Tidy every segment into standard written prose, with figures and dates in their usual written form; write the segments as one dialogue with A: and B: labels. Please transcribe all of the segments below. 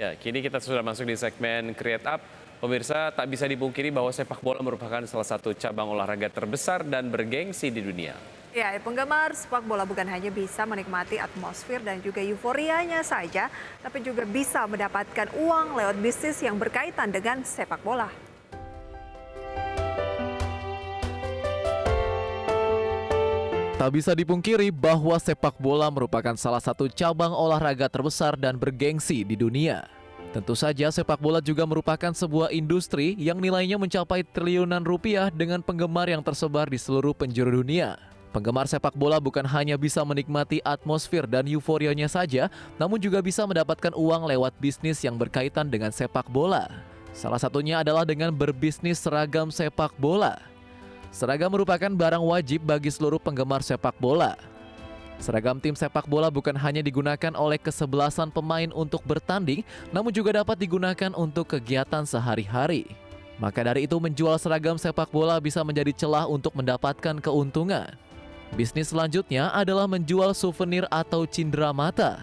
A: Ya, kini kita sudah masuk di segmen Create Up. Pemirsa, tak bisa dipungkiri bahwa sepak bola merupakan salah satu cabang olahraga terbesar dan bergengsi di dunia.
B: Ya, penggemar sepak bola bukan hanya bisa menikmati atmosfer dan juga euforianya saja, tapi juga bisa mendapatkan uang lewat bisnis yang berkaitan dengan sepak bola.
C: Tak bisa dipungkiri bahwa sepak bola merupakan salah satu cabang olahraga terbesar dan bergengsi di dunia. Tentu saja sepak bola juga merupakan sebuah industri yang nilainya mencapai triliunan rupiah dengan penggemar yang tersebar di seluruh penjuru dunia. Penggemar sepak bola bukan hanya bisa menikmati atmosfer dan euforianya saja, namun juga bisa mendapatkan uang lewat bisnis yang berkaitan dengan sepak bola. Salah satunya adalah dengan berbisnis seragam sepak bola. Seragam merupakan barang wajib bagi seluruh penggemar sepak bola. Seragam tim sepak bola bukan hanya digunakan oleh kesebelasan pemain untuk bertanding, namun juga dapat digunakan untuk kegiatan sehari-hari. Maka dari itu menjual seragam sepak bola bisa menjadi celah untuk mendapatkan keuntungan. Bisnis selanjutnya adalah menjual souvenir atau cindera mata.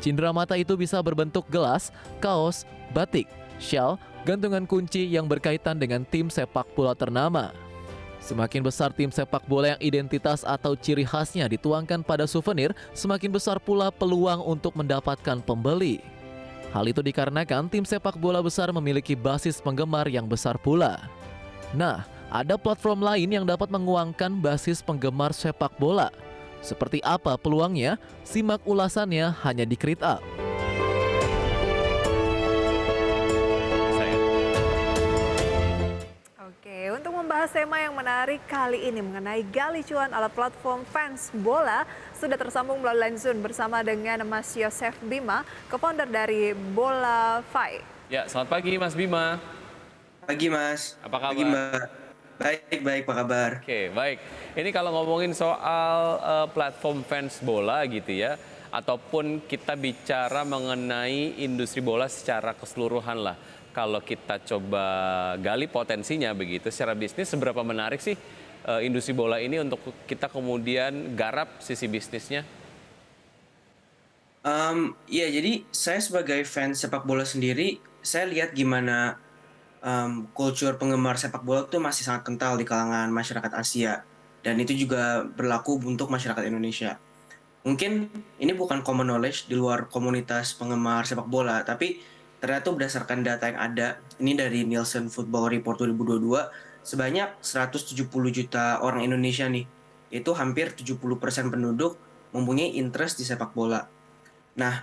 C: Cindera mata itu bisa berbentuk gelas, kaos, batik, shawl, gantungan kunci yang berkaitan dengan tim sepak bola ternama. Semakin besar tim sepak bola yang identitas atau ciri khasnya dituangkan pada souvenir, semakin besar pula peluang untuk mendapatkan pembeli. Hal itu dikarenakan tim sepak bola besar memiliki basis penggemar yang besar pula. Nah, ada platform lain yang dapat menguangkan basis penggemar sepak bola. Seperti apa peluangnya? Simak ulasannya hanya di Create Up.
A: Saya.
B: Oke, untuk membahas tema yang menarik kali ini mengenai gali cuan ala platform fans bola, sudah tersambung melalui line Zoom bersama dengan Mas Yosef Bima, co-founder dari BolaFi.
A: Ya, selamat pagi Mas Bima.
D: Pagi Mas.
A: Apa
D: Pagi
A: kabar?
D: Mbak. Baik, apa kabar?
A: Oke, baik. Ini kalau ngomongin soal platform fans bola gitu ya, ataupun kita bicara mengenai industri bola secara keseluruhan lah. Kalau kita coba gali potensinya begitu, secara bisnis seberapa menarik sih industri bola ini untuk kita kemudian garap sisi bisnisnya?
D: Ya jadi saya sebagai fans sepak bola sendiri, saya lihat gimana culture penggemar sepak bola itu masih sangat kental di kalangan masyarakat Asia. Dan itu juga berlaku untuk masyarakat Indonesia. Mungkin ini bukan common knowledge di luar komunitas penggemar sepak bola, tapi ternyata berdasarkan data yang ada, ini dari Nielsen Football Report 2022, sebanyak 170 juta orang Indonesia nih, itu hampir 70% penduduk mempunyai interest di sepak bola. Nah,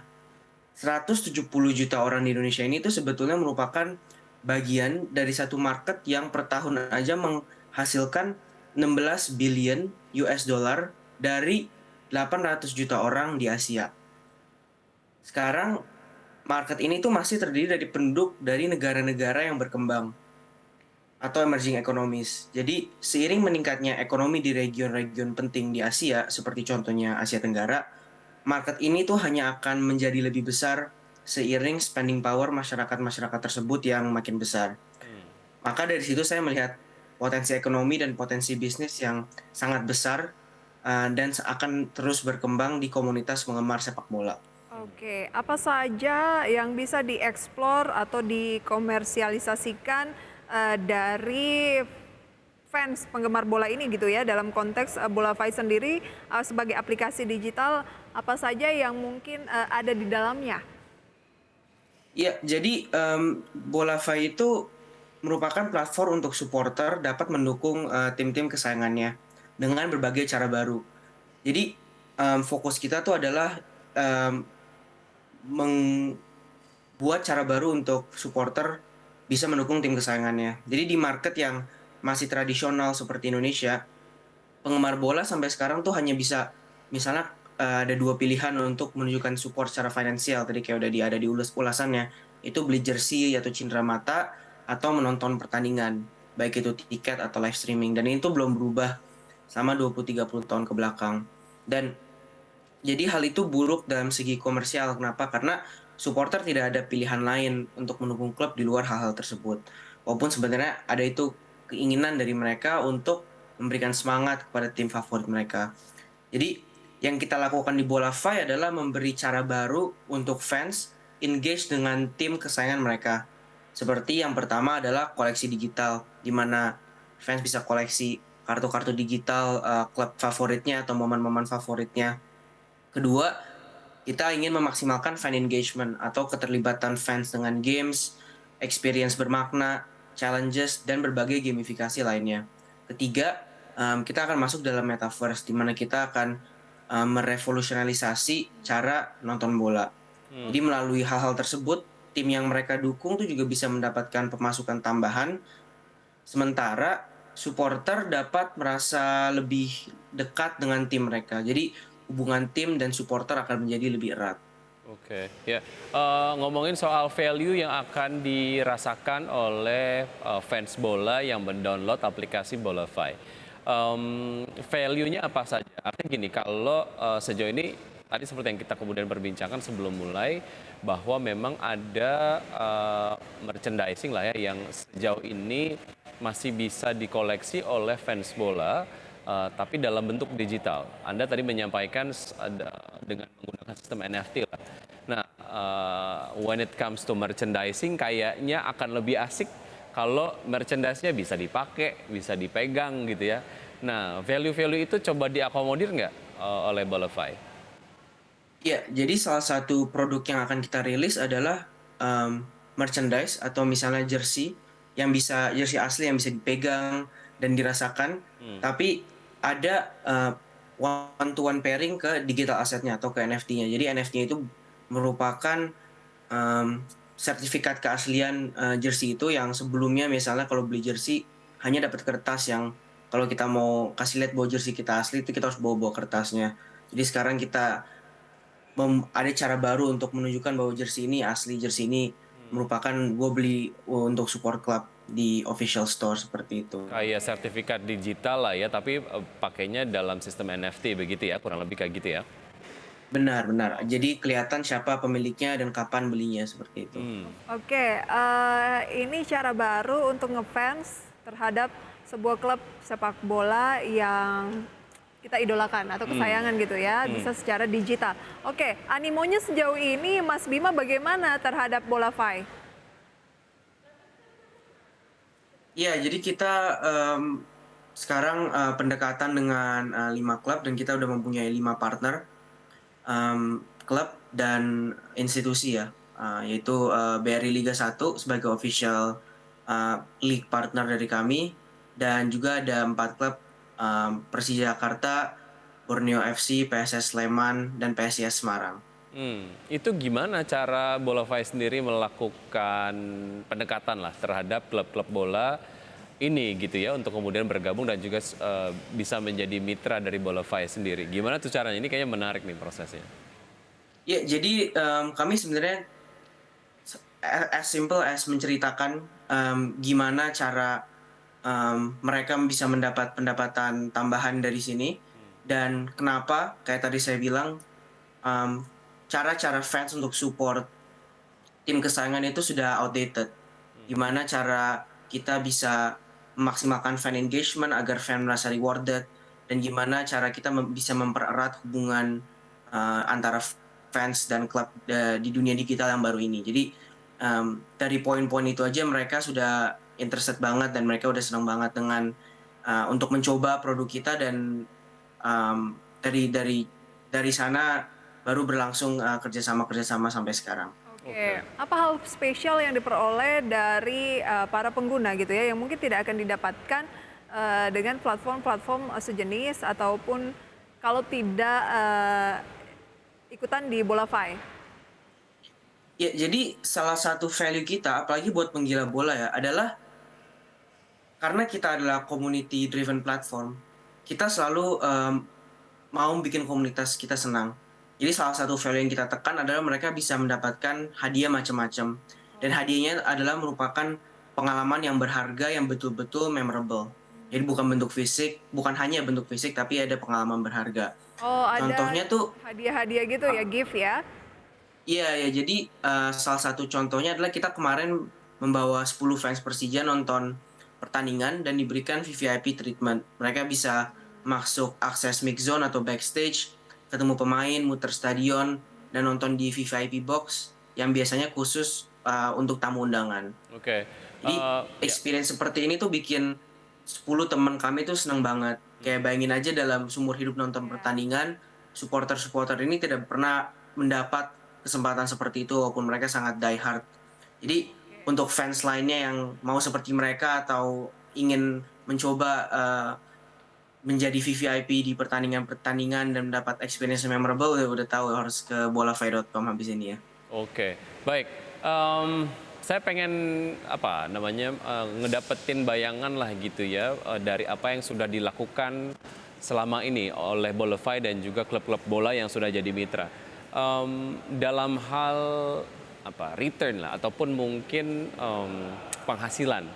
D: 170 juta orang di Indonesia ini tuh sebetulnya merupakan bagian dari satu market yang per tahun aja menghasilkan 16 billion US dollar dari 800 juta orang di Asia. Sekarang market ini tuh masih terdiri dari penduduk dari negara-negara yang berkembang atau emerging economies. Jadi seiring meningkatnya ekonomi di region-region penting di Asia, seperti contohnya Asia Tenggara, market ini tuh hanya akan menjadi lebih besar seiring spending power masyarakat-masyarakat tersebut yang makin besar. Maka dari situ saya melihat potensi ekonomi dan potensi bisnis yang sangat besar dan akan terus berkembang di komunitas penggemar sepak bola.
B: Oke, apa saja yang bisa dieksplor atau dikomersialisasikan dari fans penggemar bola ini gitu ya, dalam konteks BolaFi sendiri sebagai aplikasi digital, apa saja yang mungkin ada di dalamnya?
D: Ya, jadi BolaFi itu merupakan platform untuk supporter dapat mendukung tim-tim kesayangannya dengan berbagai cara baru. Jadi fokus kita tuh adalah em, membuat cara baru untuk supporter bisa mendukung tim kesayangannya. Jadi di market yang masih tradisional seperti Indonesia, penggemar bola sampai sekarang tuh hanya bisa misalnya ada dua pilihan untuk menunjukkan support secara finansial. Tadi kayak udah ada di ulasannya, itu beli jersey atau cindera mata atau menonton pertandingan, baik itu tiket atau live streaming. Dan itu belum berubah selama 20-30 tahun ke belakang. Dan jadi hal itu buruk dalam segi komersial. Kenapa? Karena supporter tidak ada pilihan lain untuk mendukung klub di luar hal-hal tersebut. Walaupun sebenarnya ada itu keinginan dari mereka untuk memberikan semangat kepada tim favorit mereka. Jadi yang kita lakukan di BolaFi adalah memberi cara baru untuk fans engage dengan tim kesayangan mereka. Seperti yang pertama adalah koleksi digital, di mana fans bisa koleksi kartu-kartu digital klub favoritnya atau momen-momen favoritnya. Kedua, kita ingin memaksimalkan fan engagement atau keterlibatan fans dengan games, experience bermakna, challenges, dan berbagai gamifikasi lainnya. Ketiga, kita akan masuk dalam metaverse, di mana kita akan merevolusionalisasi cara nonton bola. Jadi melalui hal-hal tersebut, tim yang mereka dukung tuh juga bisa mendapatkan pemasukan tambahan, sementara supporter dapat merasa lebih dekat dengan tim mereka. Jadi hubungan tim dan supporter akan menjadi lebih erat.
A: Oke, ya. Ngomongin soal value yang akan dirasakan oleh fans bola yang mendownload aplikasi BolaFi. Value-nya apa saja? Artinya gini, kalau sejauh ini tadi seperti yang kita kemudian perbincangkan sebelum mulai, bahwa memang ada merchandising lah ya yang sejauh ini masih bisa dikoleksi oleh fans bola, tapi dalam bentuk digital. Anda tadi menyampaikan dengan menggunakan sistem NFT lah. Nah, when it comes to merchandising, kayaknya akan lebih asik kalau merchandise-nya bisa dipakai, bisa dipegang gitu ya. Nah, value-value itu coba diakomodir nggak oleh BolaFi?
D: Ya, jadi salah satu produk yang akan kita rilis adalah merchandise atau misalnya jersey asli yang bisa dipegang dan dirasakan, tapi ada one-to-one pairing ke digital asetnya atau ke NFT-nya. Jadi NFT-nya itu merupakan sertifikat keaslian jersey itu yang sebelumnya misalnya kalau beli jersey hanya dapat kertas yang kalau kita mau kasih lihat bahwa jersey kita asli itu kita harus bawa kertasnya. Jadi sekarang kita ada cara baru untuk menunjukkan bahwa jersey ini asli, jersey ini merupakan gue beli untuk support klub di official store seperti itu.
A: Kayak sertifikat digital lah ya, tapi pakainya dalam sistem NFT begitu ya, kurang lebih kayak gitu ya.
D: Benar, benar. Jadi kelihatan siapa pemiliknya dan kapan belinya seperti itu.
B: Oke, ini cara baru untuk ngefans terhadap sebuah klub sepak bola yang kita idolakan atau kesayangan gitu ya, bisa secara digital. Oke, animonya sejauh ini Mas Bima bagaimana terhadap BolaFi?
D: Iya, jadi kita sekarang pendekatan dengan 5 klub dan kita udah mempunyai 5 partner klub dan institusi ya, yaitu BRI Liga 1 sebagai official league partner dari kami, dan juga ada 4 klub Persija Jakarta, Borneo FC, PSS Sleman, dan PSIS Semarang.
A: Itu gimana cara BolaFi sendiri melakukan pendekatan lah terhadap klub-klub bola ini gitu ya untuk kemudian bergabung dan juga bisa menjadi mitra dari BolaFi sendiri. Gimana tuh caranya? Ini kayaknya menarik nih prosesnya.
D: Ya, jadi kami sebenarnya as simple as menceritakan gimana cara mereka bisa mendapat pendapatan tambahan dari sini, dan kenapa kayak tadi saya bilang cara-cara fans untuk support tim kesayangan itu sudah outdated. Gimana cara kita bisa memaksimalkan fan engagement agar fan merasa rewarded, dan gimana cara kita bisa mempererat hubungan antara fans dan klub di dunia digital yang baru ini. Jadi dari poin-poin itu aja mereka sudah interested banget dan mereka udah senang banget dengan untuk mencoba produk kita, dan dari sana baru berlangsung kerjasama sampai sekarang.
B: Oke, apa hal spesial yang diperoleh dari para pengguna gitu ya yang mungkin tidak akan didapatkan dengan platform-platform sejenis ataupun kalau tidak ikutan di BolaFi?
D: Ya, jadi salah satu value kita, apalagi buat penggila bola ya, adalah karena kita adalah community driven platform, kita selalu mau bikin komunitas kita senang. Jadi salah satu value yang kita tekan adalah mereka bisa mendapatkan hadiah macam-macam. Dan hadiahnya adalah merupakan pengalaman yang berharga yang betul-betul memorable. Jadi bukan hanya bentuk fisik, tapi ada pengalaman berharga.
B: Oh, ada
D: Contohnya tuh
B: hadiah-hadiah gitu ya, gift ya?
D: iya, ya, jadi salah satu contohnya adalah kita kemarin membawa 10 fans Persija nonton pertandingan dan diberikan VVIP treatment. Mereka bisa masuk akses mix zone atau backstage, ketemu pemain, muter stadion, dan nonton di VVIP box. yang biasanya khusus untuk tamu undangan.
A: Oke.
D: Jadi
A: Ya.
D: experience seperti ini tuh bikin 10 teman kami tuh seneng banget. Kayak bayangin aja dalam seumur hidup nonton pertandingan, supporter-supporter ini tidak pernah mendapat kesempatan seperti itu walaupun mereka sangat die hard. Jadi untuk fans lainnya yang mau seperti mereka atau ingin mencoba menjadi VVIP di pertandingan-pertandingan dan mendapat experience yang memorable, ya udah tahu harus ke bolafy.com habis ini ya.
A: Oke, baik. Saya pengen apa namanya ngedapetin bayangan lah gitu ya dari apa yang sudah dilakukan selama ini oleh Bolafy dan juga klub-klub bola yang sudah jadi mitra. Dalam hal apa return lah ataupun mungkin penghasilan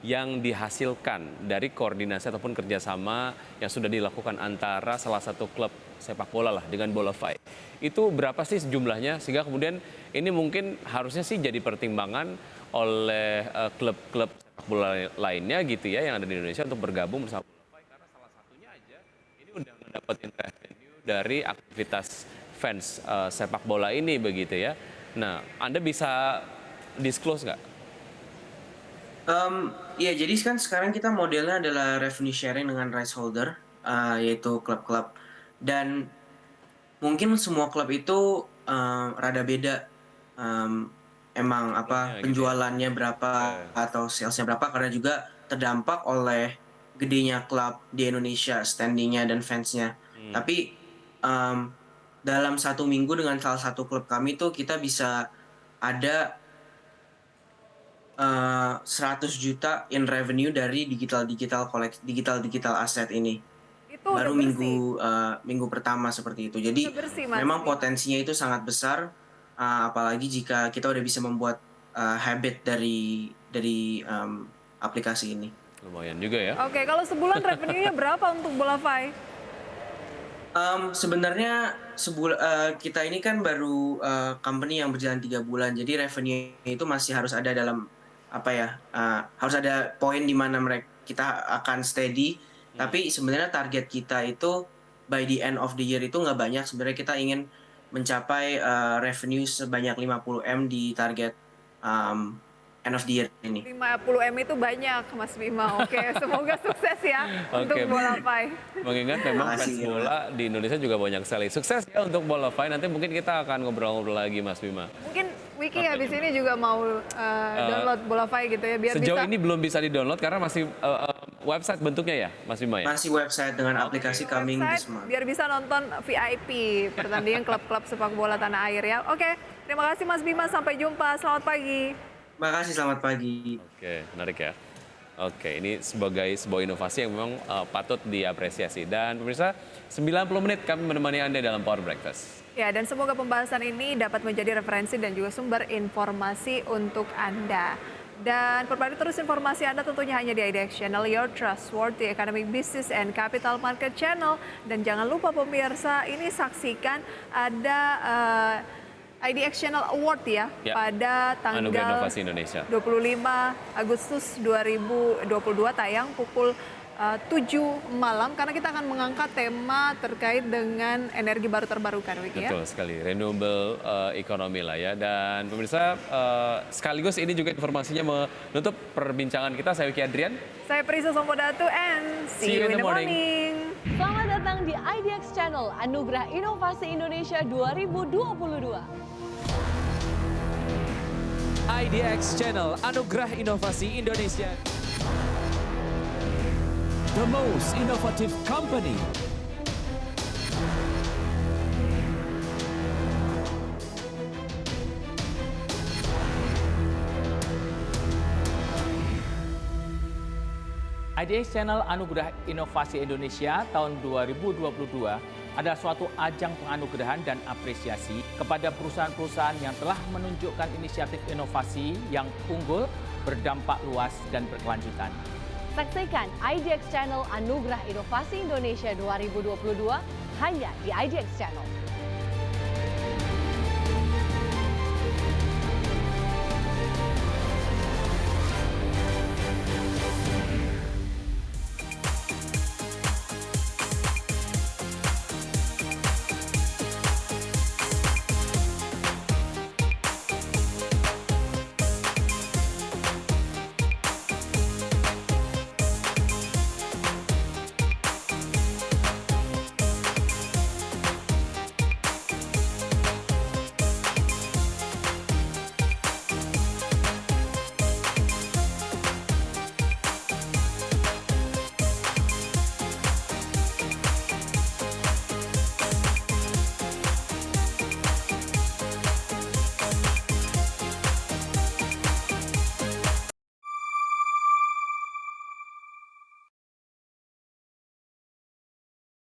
A: yang dihasilkan dari koordinasi ataupun kerjasama yang sudah dilakukan antara salah satu klub sepak bola lah dengan Bolafy. Itu berapa sih jumlahnya sehingga kemudian ini mungkin harusnya sih jadi pertimbangan oleh klub-klub sepak bola lainnya gitu ya yang ada di Indonesia untuk bergabung bersama Bolafy karena salah satunya aja ini udah mendapatkan revenue dari aktivitas fans sepak bola ini begitu ya. Nah, Anda bisa disclose nggak?
D: Ya, jadi kan sekarang kita modelnya adalah revenue sharing dengan rights holder, yaitu klub-klub. Dan mungkin semua klub itu rada beda. Emang apa
A: Gitu ya.
D: penjualannya berapa atau salesnya berapa karena juga terdampak oleh gedenya klub di Indonesia, standingnya dan fansnya. Tapi dalam 1 minggu dengan salah satu klub kami tuh kita bisa ada 100 juta in revenue dari digital aset ini.
B: Itu
D: Baru
B: udah bersih.
D: minggu pertama seperti itu. Jadi
B: Udah bersih, Mas.
D: memang potensinya itu sangat besar, apalagi jika kita udah bisa membuat habit dari aplikasi ini.
A: Lumayan juga ya.
B: Oke, kalau sebulan revenue-nya berapa untuk Bolafy?
D: Sebenarnya kita ini kan baru company yang berjalan 3 bulan, jadi revenue itu masih harus ada dalam apa ya, harus ada poin di mana kita akan steady. Tapi sebenarnya target kita itu by the end of the year itu nggak banyak. Sebenarnya kita ingin mencapai revenue sebanyak 50 M di target end of the year ini.
B: 50 M itu banyak, Mas Bima. Oke, semoga sukses ya untuk
A: Oke.
B: Bolafy.
A: Mengingat memang fans
D: Makasih, ya.
A: bola di Indonesia juga banyak sekali. Sukses ya untuk Bolafy. Nanti mungkin kita akan ngobrol-ngobrol lagi Mas Bima.
B: Mungkin Wiki habis ini juga mau download Bolafy gitu ya, biar
A: Sejauh
B: bisa
A: ini belum bisa di-download karena masih website bentuknya ya Mas Bima ya?
D: Masih website dengan aplikasi coming this
B: website,
D: month.
B: biar bisa nonton VIP pertandingan klub-klub sepak bola tanah air ya. Oke, terima kasih Mas Bima. Sampai jumpa. Selamat pagi.
D: Makasih, selamat pagi.
A: Oke, menarik ya. Oke, ini sebagai sebuah inovasi yang memang patut diapresiasi. Dan pemirsa, 90 menit kami menemani Anda dalam Power Breakfast.
B: Ya, dan semoga pembahasan ini dapat menjadi referensi dan juga sumber informasi untuk Anda. Dan perbarui terus informasi Anda tentunya hanya di IDX Channel, your trustworthy economic business and capital market channel. Dan jangan lupa pemirsa, ini saksikan ada IDX Channel Award ya,
A: Ya,
B: pada
A: Anugerah
B: tanggal
A: Inovasi Indonesia.
B: 25 Agustus 2022 tayang pukul 7 malam karena kita akan mengangkat tema terkait dengan energi baru terbarukan, Wiki ya.
A: Betul sekali, renewable economy lah ya. Dan pemirsa, sekaligus ini juga informasinya menutup perbincangan kita. Saya Wiki Adrian.
B: Saya Prisa Sompodatu and see you in the morning.
E: Selamat datang di IDX Channel Anugerah Inovasi Indonesia 2022.
F: IDX Channel Anugerah Inovasi Indonesia. The most innovative company. IDX Channel Anugerah Inovasi Indonesia tahun 2022 adalah suatu ajang penganugerahan dan apresiasi kepada perusahaan-perusahaan yang telah menunjukkan inisiatif inovasi yang unggul, berdampak luas, dan berkelanjutan.
E: Saksikan IDX Channel Anugerah Inovasi Indonesia 2022 hanya di IDX Channel.